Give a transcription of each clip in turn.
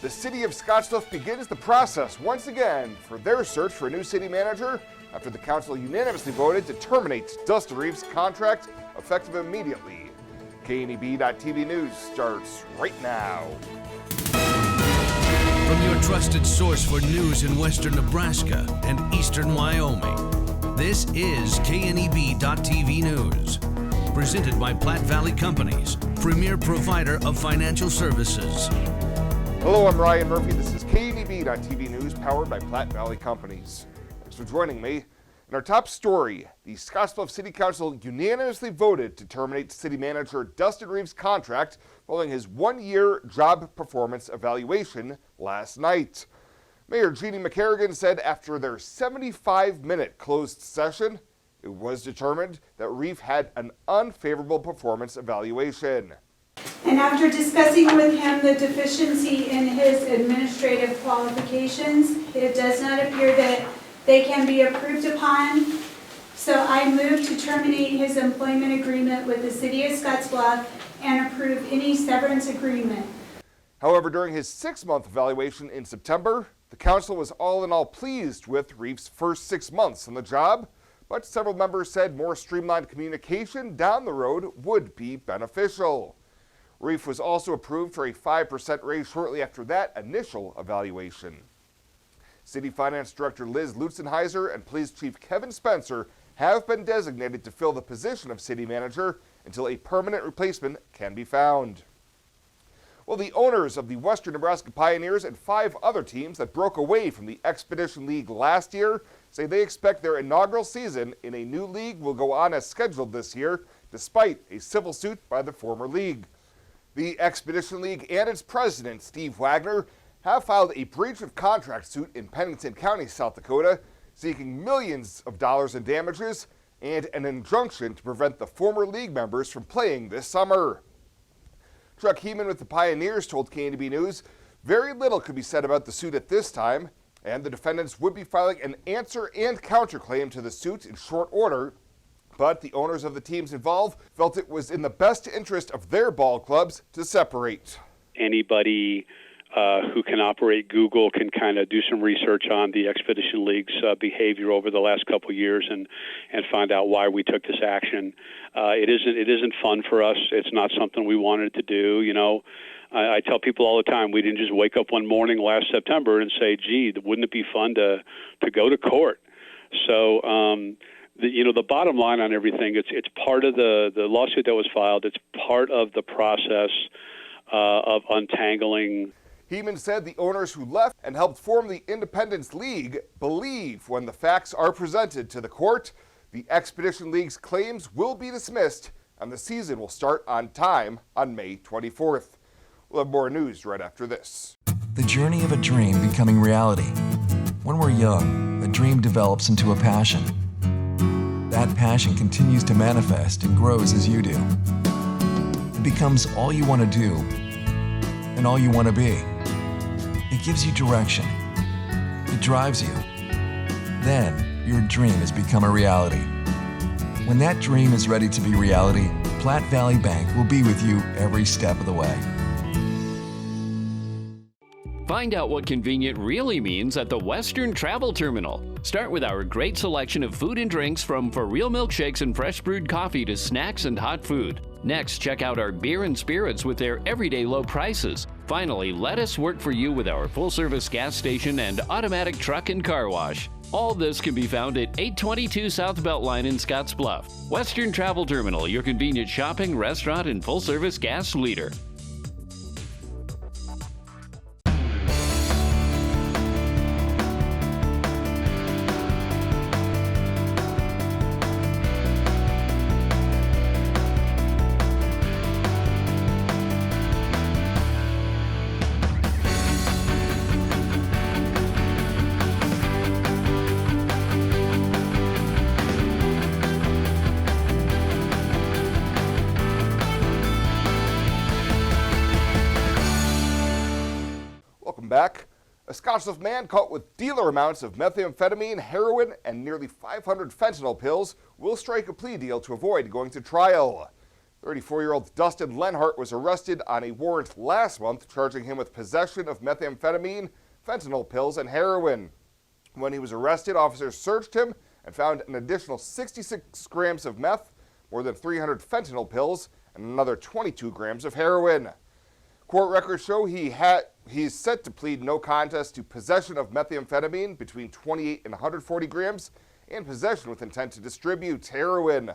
The city of Scottsbluff begins the process once again for their search for a new city manager after the council unanimously voted to terminate Dustin Reeves' contract effective immediately. KNEB.TV News starts right now. From your trusted source for news in western Nebraska and eastern Wyoming, this is KNEB.TV News. Presented by Platte Valley Companies, premier provider of financial services. Hello, I'm Ryan Murphy. This is KNEB.TV News powered by Platte Valley Companies. Thanks for joining me. In our top story, the Scottsbluff City Council unanimously voted to terminate City Manager Dustin Reeves' contract following his one-year job performance evaluation last night. Mayor Jeannie McCarrigan said after their 75-minute closed session, it was determined that Reeves had an unfavorable performance evaluation. And after discussing with him the deficiency in his administrative qualifications, it does not appear that they can be approved upon. So I move to terminate his employment agreement with the City of Scottsbluff and approve any severance agreement. However, during his 6-month evaluation in September, the council was all in all pleased with Reeves' first 6 months on the job, but several members said more streamlined communication down the road would be beneficial. Reeves was also approved for a 5% raise shortly after that initial evaluation. City Finance Director Liz Lutzenheiser and Police Chief Kevin Spencer have been designated to fill the position of City Manager until a permanent replacement can be found. Well, the owners of the Western Nebraska Pioneers and 5 other teams that broke away from the Expedition League last year say they expect their inaugural season in a new league will go on as scheduled this year, despite a civil suit by the former league. The Expedition League and its president, Steve Wagner, have filed a breach of contract suit in Pennington County, South Dakota, seeking millions of dollars in damages and an injunction to prevent the former league members from playing this summer. Chuck Heeman with the Pioneers told KNB News very little could be said about the suit at this time, and the defendants would be filing an answer and counterclaim to the suit in short order. But the owners of the teams involved felt it was in the best interest of their ball clubs to separate. Anybody who can operate Google can kind of do some research on the Expedition League's behavior over the last couple of years and find out why we took this action. It isn't fun for us. It's not something we wanted to do. You know, I tell people all the time we didn't just wake up one morning last September and say, "Gee, wouldn't it be fun to go to court?" So. The bottom line on everything, it's part of the lawsuit that was filed. It's part of the process of untangling. Heeman said the owners who left and helped form the Independence League believe when the facts are presented to the court, the Expedition League's claims will be dismissed and the season will start on time on May 24th. We'll have more news right after this. The journey of a dream becoming reality. When we're young, a dream develops into a passion. That passion continues to manifest and grows as you do. It becomes all you want to do and all you want to be. It gives you direction. It drives you. Then your dream has become a reality. When that dream is ready to be reality, Platte Valley Bank will be with you every step of the way. Find out what convenient really means at the Western Travel Terminal. Start with our great selection of food and drinks, from for real milkshakes and fresh brewed coffee to snacks and hot food. Next, check out our beer and spirits with their everyday low prices. Finally, let us work for you with our full-service gas station and automatic truck and car wash. All this can be found at 822 South Beltline in Scottsbluff. Western Travel Terminal, your convenient shopping, restaurant, and full-service gas leader. Back. A Scottsbluff man caught with dealer amounts of methamphetamine, heroin, and nearly 500 fentanyl pills will strike a plea deal to avoid going to trial. 34-year-old Dustin was arrested on a warrant last month, charging him with possession of methamphetamine, fentanyl pills, and heroin. When he was arrested, officers searched him and found an additional 66 grams of meth, more than 300 fentanyl pills, and another 22 grams of heroin. Court records show he's set to plead no contest to possession of methamphetamine between 28 and 140 grams and possession with intent to distribute heroin.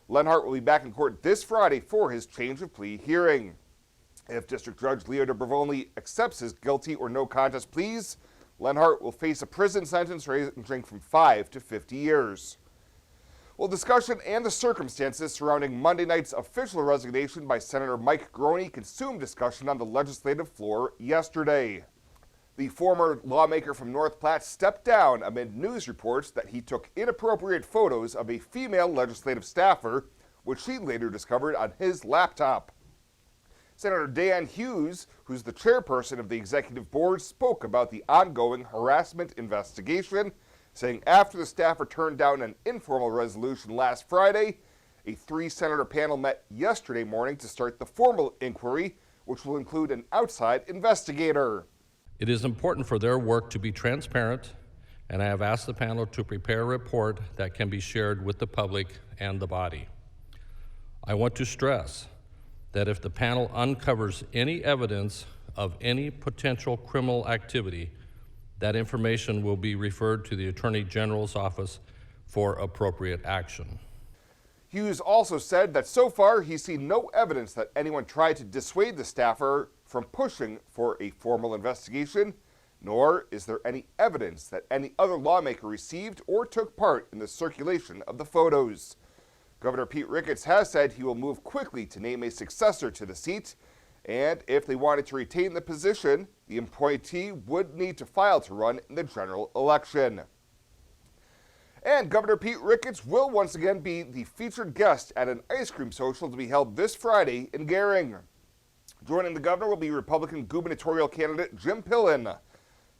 Lenhart will be back in court this Friday for his change of plea hearing. If District Judge Leo DeBravoni accepts his guilty or no contest pleas, Lenhart will face a prison sentence ranging from 5 to 50 years. Well, discussion and the circumstances surrounding Monday night's official resignation by Senator Mike Groney consumed discussion on the legislative floor yesterday. The former lawmaker from North Platte stepped down amid news reports that he took inappropriate photos of a female legislative staffer, which she later discovered on his laptop. Senator Dan Hughes, who's the chairperson of the executive board, spoke about the ongoing harassment investigation, saying after the staffer turned down an informal resolution last Friday, a 3-senator panel met yesterday morning to start the formal inquiry, which will include an outside investigator. It is important for their work to be transparent, and I have asked the panel to prepare a report that can be shared with the public and the body. I want to stress that if the panel uncovers any evidence of any potential criminal activity, that information will be referred to the Attorney General's office for appropriate action. Hughes also said that so far he's seen no evidence that anyone tried to dissuade the staffer from pushing for a formal investigation, nor is there any evidence that any other lawmaker received or took part in the circulation of the photos. Governor Pete Ricketts has said he will move quickly to name a successor to the seat, and if they wanted to retain the position, the appointee would need to file to run in the general election. And Governor Pete Ricketts will once again be the featured guest at an ice cream social to be held this Friday in Gering. Joining the governor will be Republican gubernatorial candidate Jim Pillen.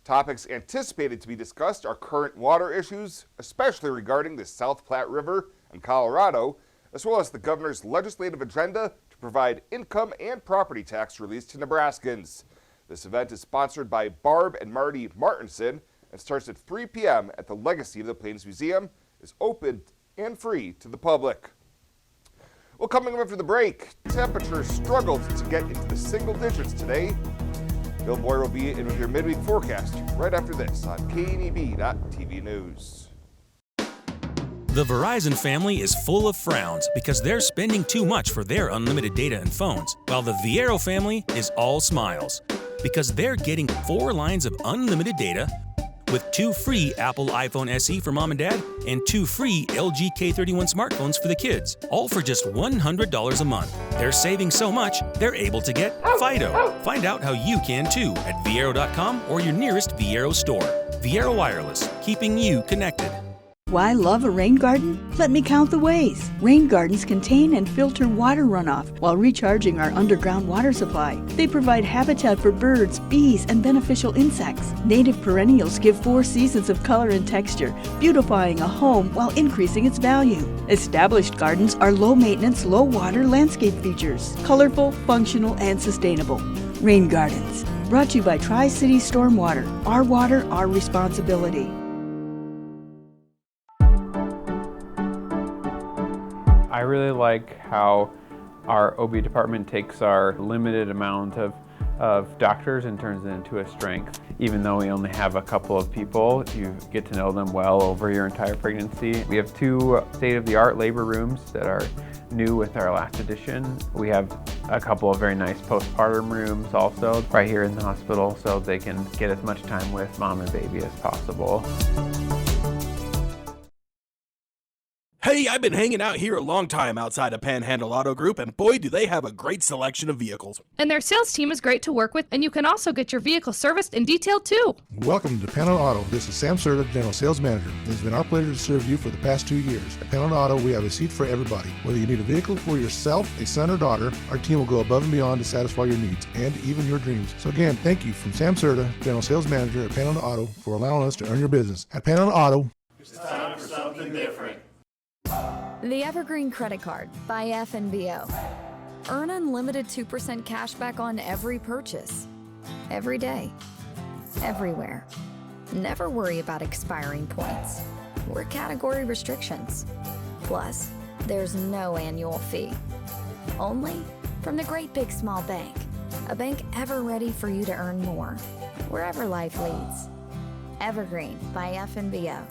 Topics anticipated to be discussed are current water issues, especially regarding the South Platte River and Colorado, as well as the governor's legislative agenda to provide income and property tax relief to Nebraskans. This event is sponsored by Barb and Marty Martinson and starts at 3 p.m. at the Legacy of the Plains Museum, is open and free to the public. Well, coming up after the break, temperatures struggled to get into the single digits today. Bill Boyer will be in with your midweek forecast right after this on KNEB.TV News. The Verizon family is full of frowns because they're spending too much for their unlimited data and phones, while the Viero family is all smiles because they're getting 4 lines of unlimited data with 2 free Apple iPhone SE for mom and dad and 2 free LG K31 smartphones for the kids, all for just $100 a month. They're saving so much, they're able to get Fido. Find out how you can too at Viero.com or your nearest Viero store. Viero Wireless, keeping you connected. Why love a rain garden? Let me count the ways. Rain gardens contain and filter water runoff while recharging our underground water supply. They provide habitat for birds, bees, and beneficial insects. Native perennials give 4 seasons of color and texture, beautifying a home while increasing its value. Established gardens are low-maintenance, low-water landscape features, colorful, functional, and sustainable. Rain gardens, brought to you by Tri-City Stormwater. Our water, our responsibility. I really like how our OB department takes our limited amount of doctors and turns it into a strength. Even though we only have a couple of people, you get to know them well over your entire pregnancy. We have 2 state-of-the-art labor rooms that are new with our last addition. We have a couple of very nice postpartum rooms also right here in the hospital so they can get as much time with mom and baby as possible. Hey, I've been hanging out here a long time outside of Panhandle Auto Group, and boy, do they have a great selection of vehicles. And their sales team is great to work with, and you can also get your vehicle serviced and detailed too. Welcome to Panhandle Auto. This is Sam Serta, General Sales Manager. It's been our pleasure to serve you for the past 2 years. At Panhandle Auto, we have a seat for everybody. Whether you need a vehicle for yourself, a son or daughter, our team will go above and beyond to satisfy your needs and even your dreams. So again, thank you from Sam Serta, General Sales Manager at Panhandle Auto, for allowing us to earn your business. At Panhandle Auto, it's time for something different. The Evergreen Credit Card by FNBO. Earn unlimited 2% cash back on every purchase. Every day. Everywhere. Never worry about expiring points or category restrictions. Plus, there's no annual fee. Only from the Great Big Small Bank. A bank ever ready for you to earn more, wherever life leads. Evergreen by FNBO.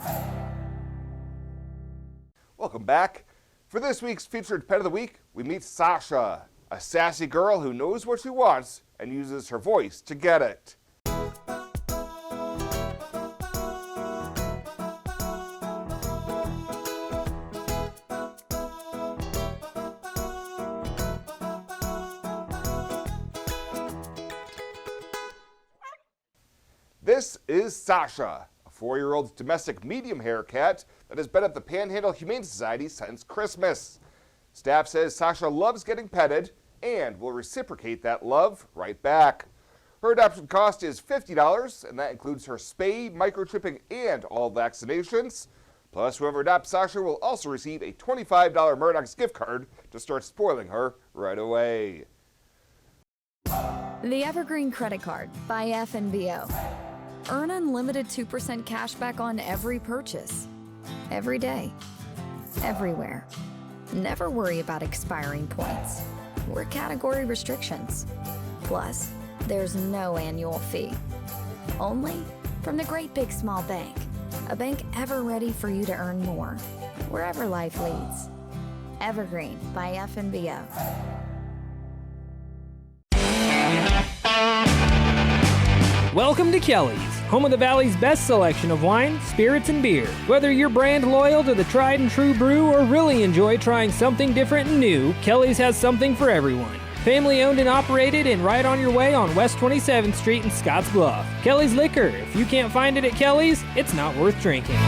Welcome back. For this week's featured pet of the week, we meet Sasha, a sassy girl who knows what she wants and uses her voice to get it. This is Sasha, a 4-year-old domestic medium hair cat that has been at the Panhandle Humane Society since Christmas. Staff says Sasha loves getting petted and will reciprocate that love right back. Her adoption cost is $50, and that includes her spay, microchipping, and all vaccinations. Plus, whoever adopts Sasha will also receive a $25 Murdoch's gift card to start spoiling her right away. The Evergreen Credit Card by FNBO. Earn unlimited 2% cash back on every purchase. Every day. Everywhere. Never worry about expiring points or category restrictions. Plus, there's no annual fee. Only from the Great Big Small Bank. A bank ever ready for you to earn more, wherever life leads. Evergreen by FNBO. Welcome to Kelly's, home of the Valley's best selection of wine, spirits, and beer. Whether you're brand loyal to the tried and true brew or really enjoy trying something different and new, Kelly's has something for everyone. Family owned and operated and right on your way on West 27th Street in Scottsbluff. Kelly's Liquor. If you can't find it at Kelly's, it's not worth drinking.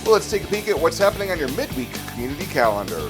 Well, let's take a peek at what's happening on your midweek community calendar.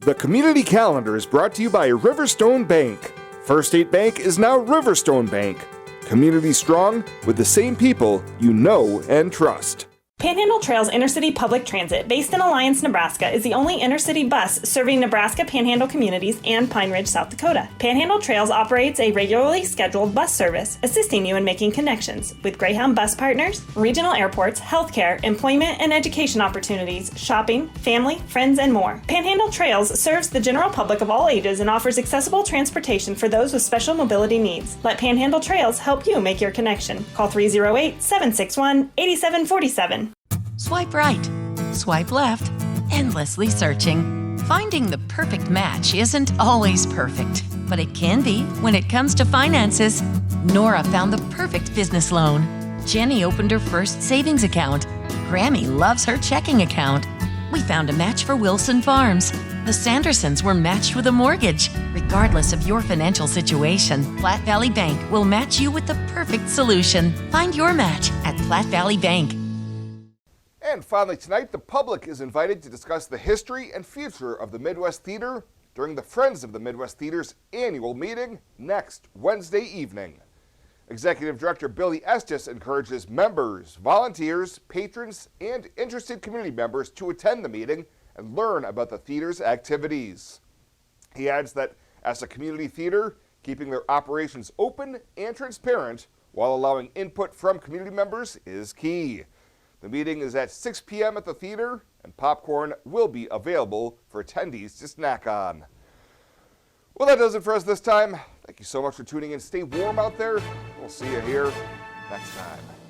The community calendar is brought to you by Riverstone Bank. First State Bank is now Riverstone Bank. Community strong with the same people you know and trust. Panhandle Trails Intercity Public Transit, based in Alliance, Nebraska, is the only intercity bus serving Nebraska Panhandle communities and Pine Ridge, South Dakota. Panhandle Trails operates a regularly scheduled bus service, assisting you in making connections with Greyhound bus partners, regional airports, healthcare, employment and education opportunities, shopping, family, friends, and more. Panhandle Trails serves the general public of all ages and offers accessible transportation for those with special mobility needs. Let Panhandle Trails help you make your connection. Call 308-761-8747. Swipe right, swipe left, endlessly searching. Finding the perfect match isn't always perfect, but it can be when it comes to finances. Nora found the perfect business loan. Jenny opened her first savings account. Grammy loves her checking account. We found a match for Wilson Farms. The Sandersons were matched with a mortgage. Regardless of your financial situation, Platte Valley Bank will match you with the perfect solution. Find your match at Platte Valley Bank. And finally tonight, the public is invited to discuss the history and future of the Midwest Theater during the Friends of the Midwest Theater's annual meeting next Wednesday evening. Executive Director Billy Estes encourages members, volunteers, patrons, and interested community members to attend the meeting and learn about the theater's activities. He adds that as a community theater, keeping their operations open and transparent while allowing input from community members is key. The meeting is at 6 p.m. at the theater, and popcorn will be available for attendees to snack on. Well, that does it for us this time. Thank you so much for tuning in. Stay warm out there. We'll see you here next time.